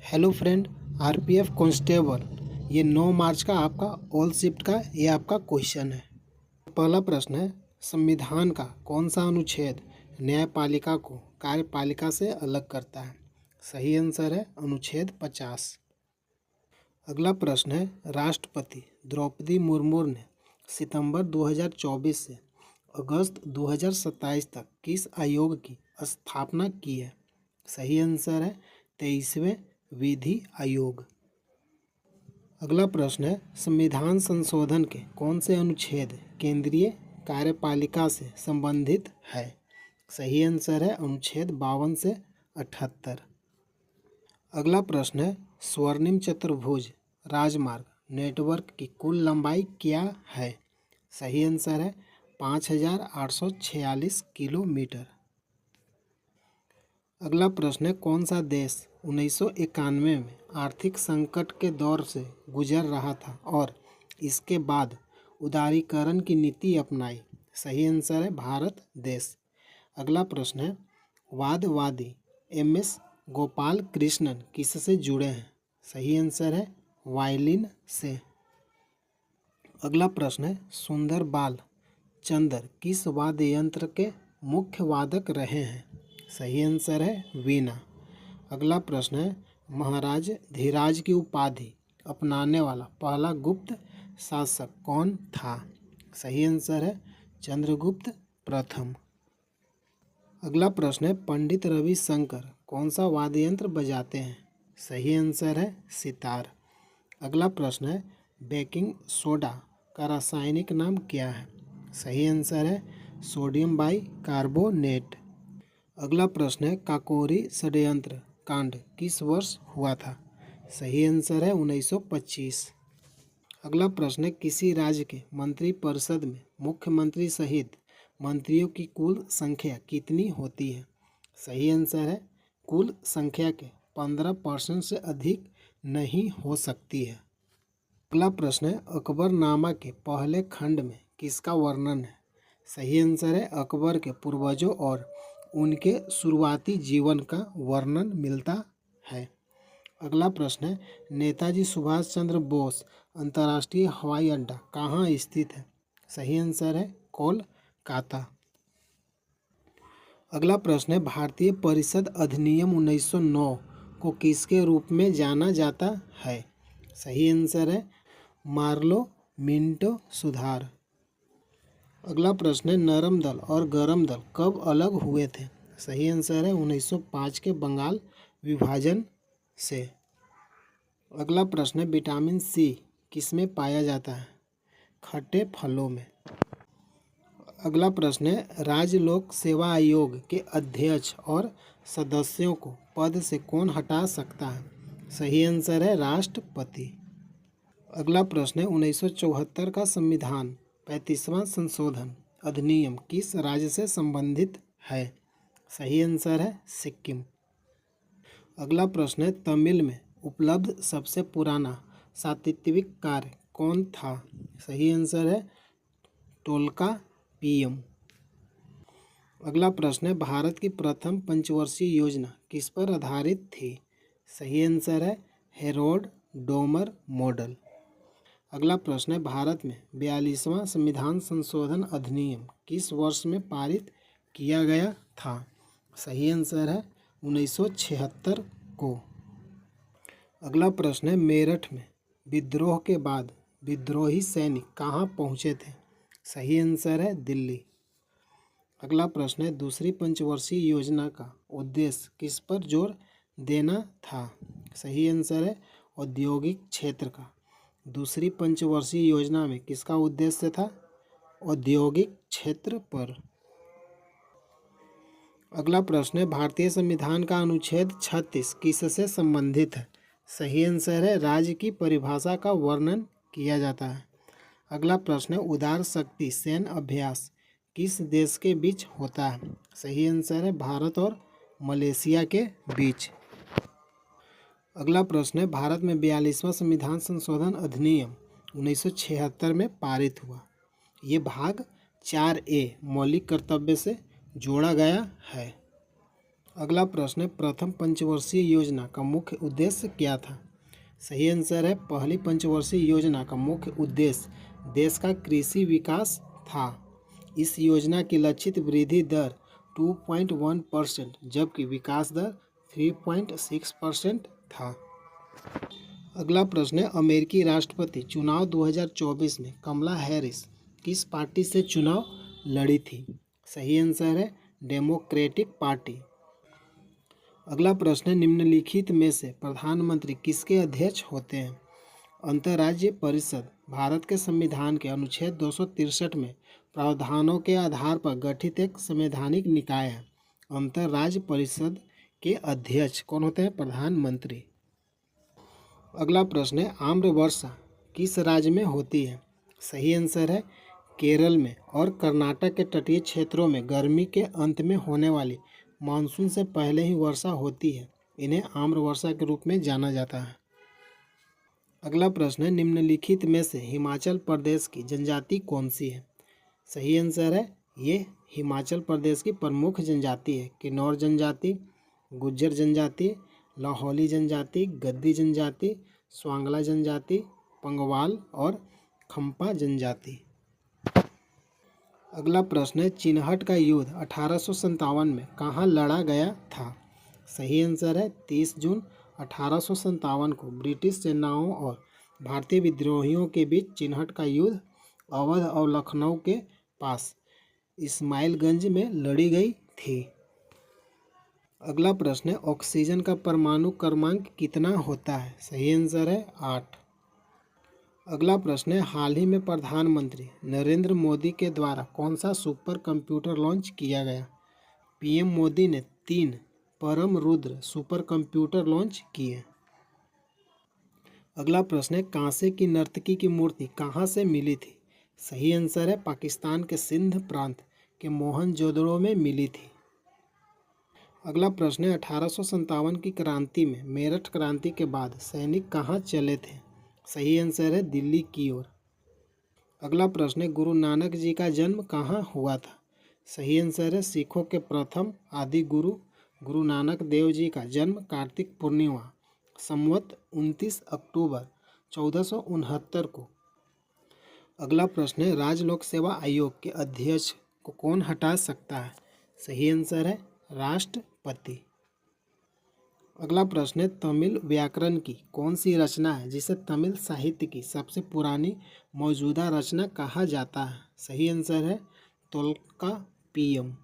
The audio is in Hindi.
हेलो फ्रेंड, आरपीएफ कांस्टेबल ये 9 मार्च का आपका ऑल शिफ्ट का ये आपका क्वेश्चन है। पहला प्रश्न है, संविधान का कौन सा अनुच्छेद न्यायपालिका को कार्यपालिका से अलग करता है? सही आंसर है अनुच्छेद 50। अगला प्रश्न है, राष्ट्रपति द्रौपदी मुर्मू ने सितंबर 2024 से अगस्त 2027 तक किस आयोग की स्थापना की है? सही आंसर है 23वें विधि आयोग। अगला प्रश्न है, संविधान संशोधन के कौन से अनुच्छेद केंद्रीय कार्यपालिका से संबंधित है? सही आंसर है अनुच्छेद 52 से 78। अगला प्रश्न है, स्वर्णिम चतुर्भुज राजमार्ग नेटवर्क की कुल लंबाई क्या है? सही आंसर है 5846 किलोमीटर। अगला प्रश्न है, कौन सा देश 1991 में आर्थिक संकट के दौर से गुजर रहा था और इसके बाद उदारीकरण की नीति अपनाई? सही आंसर है भारत देश। अगला प्रश्न है, वादवादी एमएस गोपाल कृष्णन किससे जुड़े हैं? सही आंसर है वायलिन से। अगला प्रश्न है, सुंदर बाल चंदर किस वाद्य यंत्र के मुख्य वादक रहे हैं? सही आंसर है वीणा। अगला प्रश्न है, महाराज धीराज की उपाधि अपनाने वाला पहला गुप्त शासक कौन था? सही आंसर है चंद्रगुप्त प्रथम। अगला प्रश्न है, पंडित रविशंकर कौन सा वाद्य यंत्र बजाते हैं? सही आंसर है सितार। अगला प्रश्न है, बेकिंग सोडा का रासायनिक नाम क्या है? सही आंसर है सोडियम बाइकार्बोनेट। अगला प्रश्न है, काकोरी षड्यंत्र कांड किस वर्ष हुआ था? सही आंसर है 1925। अगला प्रश्न है, किसी राज्य के मंत्रिपरिषद में मुख्यमंत्री सहित मंत्रियों की कुल संख्या कितनी होती है? सही आंसर है कुल संख्या के 15% से अधिक नहीं हो सकती है। अगला प्रश्न है, अकबरनामा के पहले खंड में किसका वर्णन है? सही आंसर है अकबर के पूर्वजों और उनके शुरुआती जीवन का वर्णन मिलता है। अगला प्रश्न है, नेताजी सुभाष चंद्र बोस अंतर्राष्ट्रीय हवाई अड्डा कहाँ स्थित है? सही आंसर है कोलकाता। अगला प्रश्न है, भारतीय परिषद अधिनियम 1909 को किसके रूप में जाना जाता है? सही आंसर है मार्लो मिंटो सुधार। अगला प्रश्न है, नरम दल और गरम दल कब अलग हुए थे? सही आंसर है 1905 के बंगाल विभाजन से। अगला प्रश्न है, विटामिन सी किसमें पाया जाता है? खट्टे फलों में। अगला प्रश्न है, राज्य लोक सेवा आयोग के अध्यक्ष और सदस्यों को पद से कौन हटा सकता है? सही आंसर है राष्ट्रपति। अगला प्रश्न है, 1974 का संविधान 35वां संशोधन अधिनियम किस राज्य से संबंधित है? सही आंसर है सिक्किम। अगला प्रश्न है, तमिल में उपलब्ध सबसे पुराना साहित्यिक कार्य कौन था? सही आंसर है टोल्कापियम। अगला प्रश्न है, भारत की प्रथम पंचवर्षीय योजना किस पर आधारित थी? सही आंसर है हेरोल्ड डोमर मॉडल। अगला प्रश्न है, भारत में 42वां संविधान संशोधन अधिनियम किस वर्ष में पारित किया गया था? सही आंसर है 1976 को। अगला प्रश्न है, मेरठ में विद्रोह के बाद विद्रोही सैनिक कहाँ पहुँचे थे? सही आंसर है दिल्ली। अगला प्रश्न है, दूसरी पंचवर्षीय योजना का उद्देश्य किस पर जोर देना था? सही आंसर है औद्योगिक क्षेत्र का। दूसरी पंचवर्षीय योजना में किसका उद्देश्य था? औद्योगिक क्षेत्र पर। अगला प्रश्न है, भारतीय संविधान का अनुच्छेद 36 किससे संबंधित है? सही आंसर है राज्य की परिभाषा का वर्णन किया जाता है। अगला प्रश्न है, उदार शक्ति सैन्य अभ्यास किस देश के बीच होता है? सही आंसर है भारत और मलेशिया के बीच। अगला प्रश्न है, भारत में 42वां संविधान संशोधन अधिनियम 1976 में पारित हुआ। ये भाग 4A मौलिक कर्तव्य से जोड़ा गया है। अगला प्रश्न है, प्रथम पंचवर्षीय योजना का मुख्य उद्देश्य क्या था? सही आंसर है, पहली पंचवर्षीय योजना का मुख्य उद्देश्य देश का कृषि विकास था। इस योजना की लक्षित वृद्धि दर 2.1% जबकि विकास दर 3.6% था। अगला प्रश्न है, अमेरिकी राष्ट्रपति चुनाव 2024 में कमला हैरिस किस पार्टी से चुनाव लड़ी थी? सही आंसर है, डेमोक्रेटिक पार्टी। अगला प्रश्न है, निम्नलिखित में से प्रधानमंत्री किसके अध्यक्ष होते हैं? अंतर्राज्यीय परिषद भारत के संविधान के अनुच्छेद 263 में प्रावधानों के आधार पर गठित एक संवैधानिक निकाय है। अंतर्राज्य परिषद के अध्यक्ष कौन होते हैं? प्रधानमंत्री। अगला प्रश्न है, आम्रवर्षा किस राज्य में होती है? सही आंसर है, केरल में। और कर्नाटक के तटीय क्षेत्रों में गर्मी के अंत में होने वाली मानसून से पहले ही वर्षा होती है। इन्हें आम्रवर्षा के रूप में जाना जाता है। अगला प्रश्न है, निम्नलिखित में से हिमाचल प्रदेश की जनजाति कौन सी है? सही आंसर है, ये हिमाचल प्रदेश की प्रमुख जनजाति है। किन्नौर जनजाति, गुज्जर जनजाति, लाहौली जनजाति, गद्दी जनजाति, स्वांगला जनजाति, पंगवाल और खम्पा जनजाति। अगला प्रश्न है, चिनहट का युद्ध 1857 में कहाँ लड़ा गया था? सही आंसर है, 30 जून 1857 को ब्रिटिश सेनाओं और भारतीय विद्रोहियों के बीच चिनहट का युद्ध अवध और लखनऊ के पास इस्माइलगंज में लड़ी गई थी। अगला प्रश्न है, ऑक्सीजन का परमाणु क्रमांक कितना होता है? सही आंसर है, 8। अगला प्रश्न है, हाल ही में प्रधानमंत्री नरेंद्र मोदी के द्वारा कौन सा सुपर कंप्यूटर लॉन्च किया गया? पीएम मोदी ने 3 परम रुद्र सुपर कंप्यूटर लॉन्च किए। अगला प्रश्न है, कांसे की नर्तकी की मूर्ति कहाँ से मिली थी? सही आंसर है, पाकिस्तान के सिंध प्रांत के मोहनजोदड़ो में मिली थी। अगला प्रश्न है, 1857 की क्रांति में मेरठ क्रांति के बाद सैनिक कहाँ चले थे? सही आंसर है, दिल्ली की ओर। अगला प्रश्न है, गुरु नानक जी का जन्म कहाँ हुआ था? सही आंसर है, सिखों के प्रथम आदि गुरु गुरु नानक देव जी का जन्म कार्तिक पूर्णिमा संवत 29 अक्टूबर 1469 को। अगला प्रश्न है, राज्य लोक सेवा आयोग के अध्यक्ष को कौन हटा सकता है? सही आंसर है, राष्ट्रपति। अगला प्रश्न है, तमिल व्याकरण की कौन सी रचना है जिसे तमिल साहित्य की सबसे पुरानी मौजूदा रचना कहा जाता है? सही आंसर है, तोल्काप्पियम।